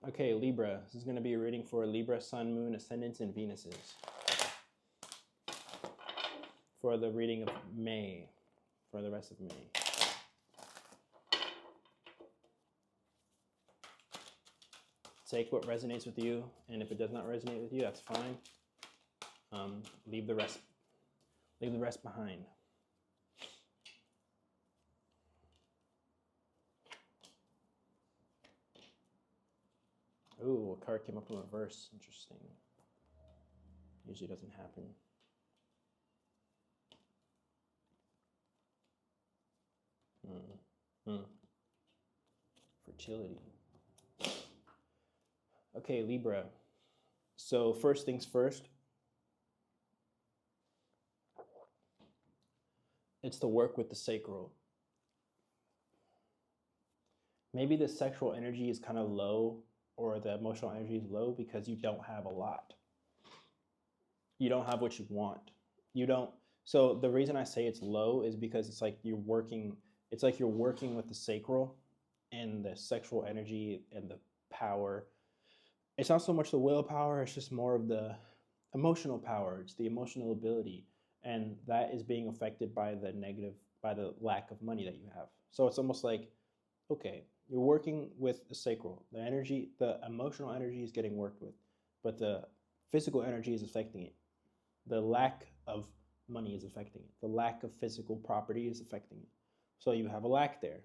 Okay, Libra. This is going to be a reading for Libra, Sun, Moon, Ascendants, and Venuses. For the reading of May. For the rest of May. Take what resonates with you, and if it does not resonate with you, that's fine. Leave the rest behind. Ooh, a card came up in reverse. Interesting. Usually doesn't happen. Fertility. Okay, Libra. So first things first. It's the work with the sacral. Maybe the sexual energy is kind of low, or the emotional energy is low because you don't have a lot. You don't have what you want. You don't. So the reason I say it's low is because it's like you're working with the sacral and the sexual energy and the power. It's not so much the willpower, it's just more of the emotional power. It's the emotional ability. And that is being affected by the lack of money that you have. So it's almost like, okay, you're working with the sacral. The energy, the emotional energy is getting worked with, but the physical energy is affecting it. The lack of money is affecting it. The lack of physical property is affecting it. So you have a lack there.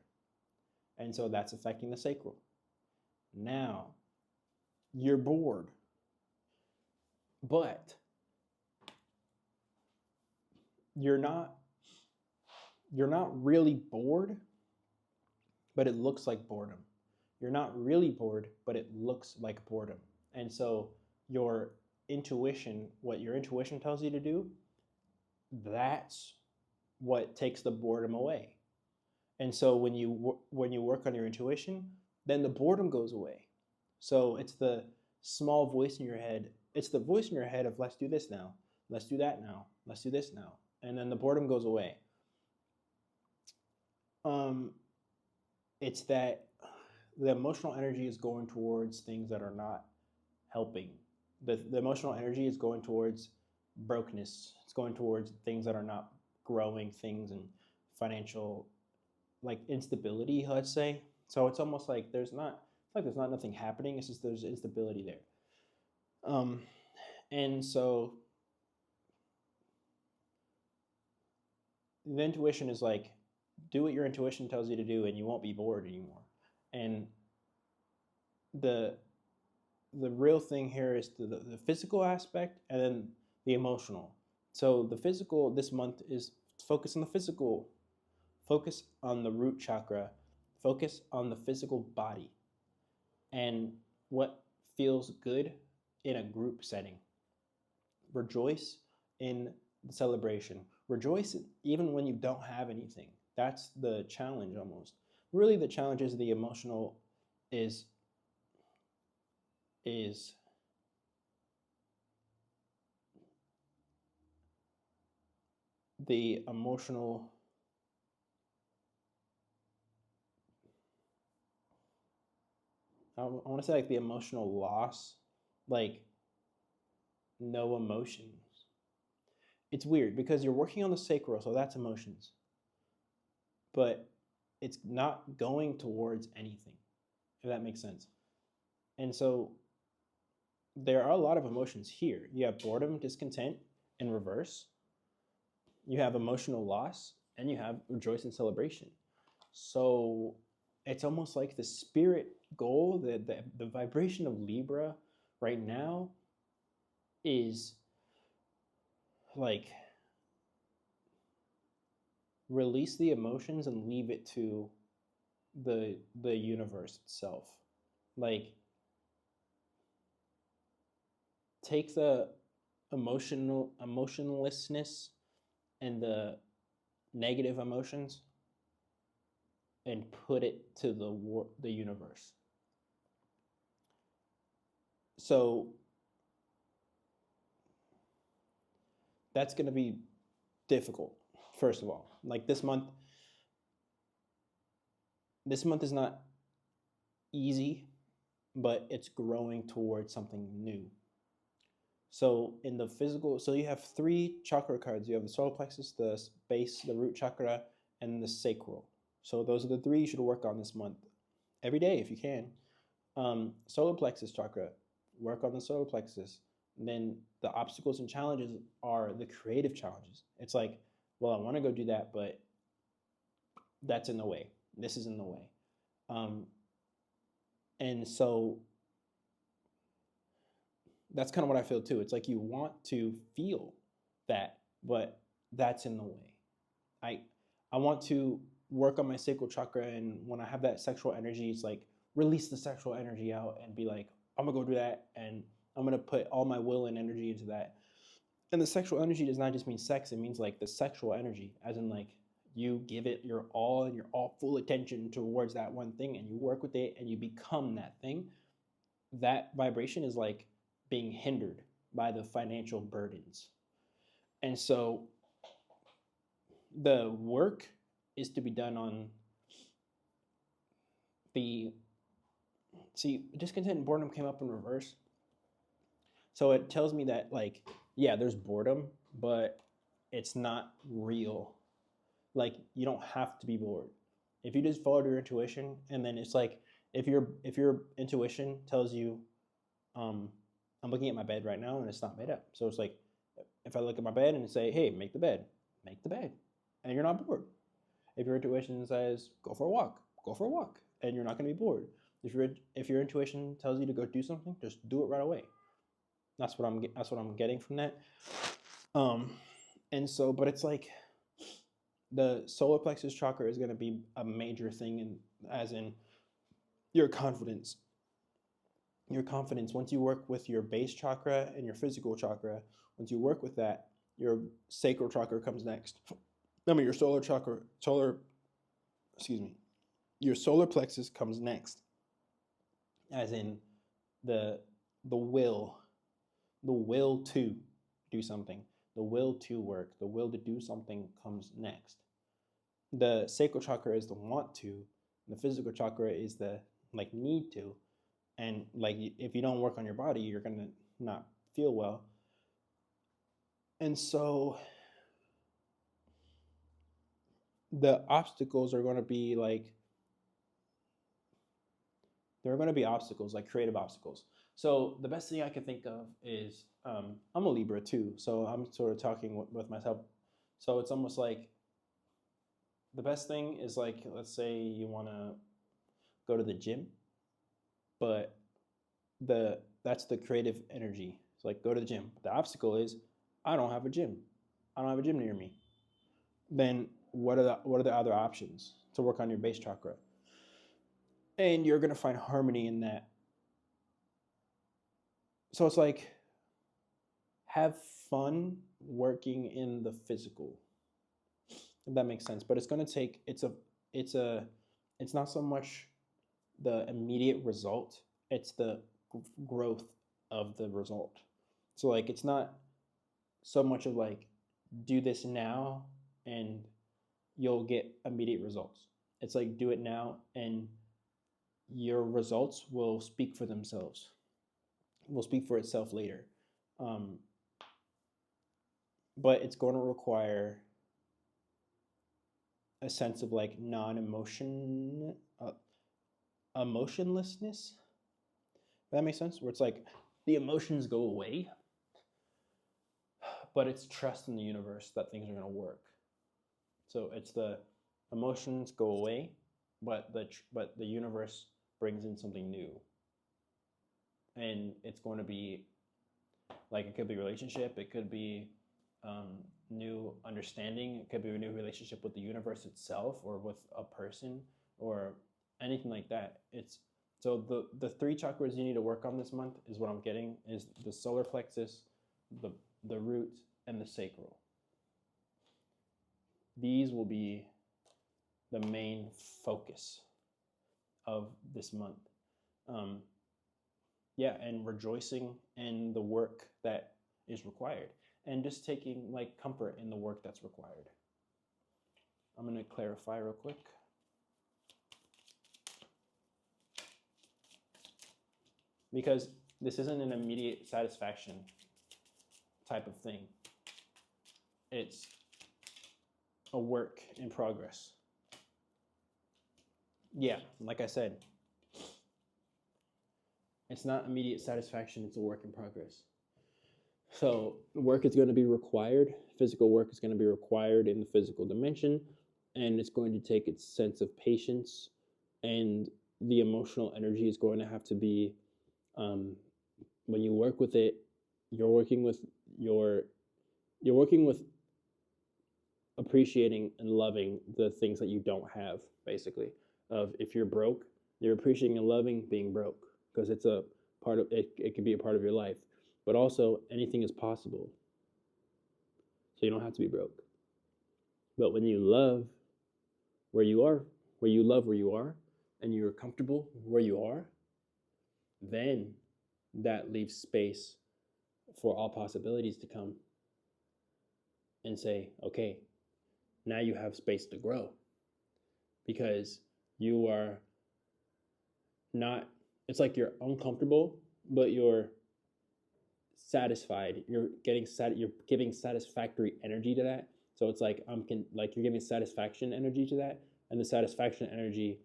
And so that's affecting the sacral. Now, you're bored. But you're not really bored, but it looks like boredom. You're not really bored, but it looks like boredom. And so your intuition, what your intuition tells you to do, that's what takes the boredom away. And so when you work on your intuition, then the boredom goes away. So it's the small voice in your head. It's the voice in your head of let's do this now, let's do that now, let's do this now. And then the boredom goes away. It's that the emotional energy is going towards things that are not helping. The emotional energy is going towards brokenness. It's going towards things that are not growing things and financial, like instability, let's say. So it's almost like there's not nothing happening. It's just there's instability there. And so the intuition is like, do what your intuition tells you to do and you won't be bored anymore. And the real thing here is the physical aspect and then the emotional. So the physical this month is focus on the physical, focus on the root chakra, focus on the physical body and what feels good in a group setting. Rejoice in the celebration. Rejoice even when you don't have anything. That's the challenge almost. Really the challenge is the emotional is the emotional I want to say like the emotional loss, like no emotions. It's weird because you're working on the sacral, so that's emotions. But it's not going towards anything, if that makes sense. And so there are a lot of emotions here. You have boredom, discontent in reverse. You have emotional loss, and you have rejoice and celebration. So it's almost like the spirit goal, the vibration of Libra right now is like release the emotions and leave it to the universe itself. Like take the emotionlessness and the negative emotions and put it to the universe. So that's going to be difficult, first of all. Like this month is not easy. but it's growing towards something new. So in the physical, so you have three chakra cards. You have the solar plexus, the base, the root chakra, and the sacral. So those are the three you should work on this month, every day if you can. Solar plexus chakra, work on the solar plexus. And then the obstacles and challenges are the creative challenges. It's like, well, I want to go do that, but that's in the way. This is in the way. And so that's kind of what I feel too. It's like you want to feel that, but that's in the way. I want to work on my sacral chakra, and when I have that sexual energy, it's like release the sexual energy out and be like, I'm gonna go do that, and I'm gonna put all my will and energy into that. And the sexual energy does not just mean sex; it means like the sexual energy, as in like you give it your all and your all full attention towards that one thing, and you work with it, and you become that thing. That vibration is like being hindered by the financial burdens. And so the work is to be done on the, see, discontent and boredom came up in reverse. So it tells me that, like, yeah, there's boredom, but it's not real. Like, you don't have to be bored. If you just follow your intuition, and then it's like, if your intuition tells you, I'm looking at my bed right now and it's not made up. So it's like, if I look at my bed and say, hey, make the bed, and you're not bored. If your intuition says, go for a walk, and you're not going to be bored. If your intuition tells you to go do something, just do it right away. That's what I'm getting from that. And so, but it's like the solar plexus chakra is going to be a major thing, as in your confidence. Your confidence, once you work with your base chakra and your physical chakra, once you work with that, your sacral chakra comes next. Your your solar plexus comes next, as in the will to do something, the will to work, the will to do something comes next. The sacral chakra is the want to, the physical chakra is the like need to. And like, if you don't work on your body, you're gonna not feel well. And so the obstacles are going to be like, there are going to be obstacles, like creative obstacles. So the best thing I could think of is, I'm a Libra too, so I'm sort of talking with myself. So it's almost like the best thing is, like, let's say you want to go to the gym, but that's the creative energy. It's like, go to the gym. The obstacle is, I don't have a gym. I don't have a gym near me. Then what are the other options to work on your base chakra? And you're going to find harmony in that. So it's like, have fun working in the physical, if that makes sense. But it's going to take, it's not so much the immediate result, it's the growth of the result. So like, it's not so much of like, do this now and you'll get immediate results. It's like, do it now and your results will speak for themselves, will speak for itself later. But it's going to require a sense of like emotionlessness. That makes sense. Where it's like the emotions go away, but it's trust in the universe that things are going to work. So it's the emotions go away, but the universe brings in something new, and it's going to be like, it could be a relationship, it could be new understanding, it could be a new relationship with the universe itself, or with a person, or anything like that. It's so the three chakras you need to work on this month is what I'm getting, is the solar plexus, the root, and the sacral. These will be the main focus of this month. Yeah, and rejoicing in the work that is required, and just taking like comfort in the work that's required. I'm going to clarify real quick. because this isn't an immediate satisfaction type of thing. It's a work in progress. Yeah, like I said, it's not immediate satisfaction, it's a work in progress. So work is going to be required. Physical work is going to be required in the physical dimension, and it's going to take its sense of patience, and the emotional energy is going to have to be, when you work with it, you're working with appreciating and loving the things that you don't have, basically. Of if you're broke, you're appreciating and loving being broke, because it's a part of it. It could be a part of your life, but also anything is possible. So you don't have to be broke. But when you love where you are, where you love where you are, and you're comfortable where you are, then that leaves space for all possibilities to come and say, okay, now you have space to grow, because you are not, it's like you're uncomfortable, but you're satisfied. You're giving satisfactory energy to that. So it's like you're giving satisfaction energy to that, and the satisfaction energy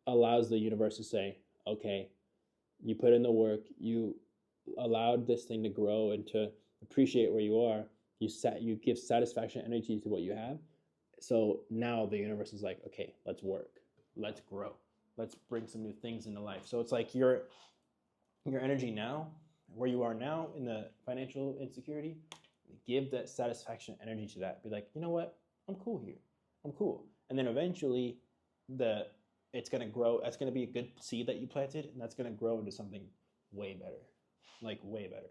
allows the universe to say, okay, you put in the work, you allowed this thing to grow and to appreciate where you are. You give satisfaction energy to what you have. So now the universe is like, okay, let's work, let's grow, let's bring some new things into life. So it's like your energy now, where you are now in the financial insecurity, give that satisfaction energy to that. Be like, you know what? I'm cool here. I'm cool. And then eventually it's going to grow. That's going to be a good seed that you planted, and that's going to grow into something way better, like way better.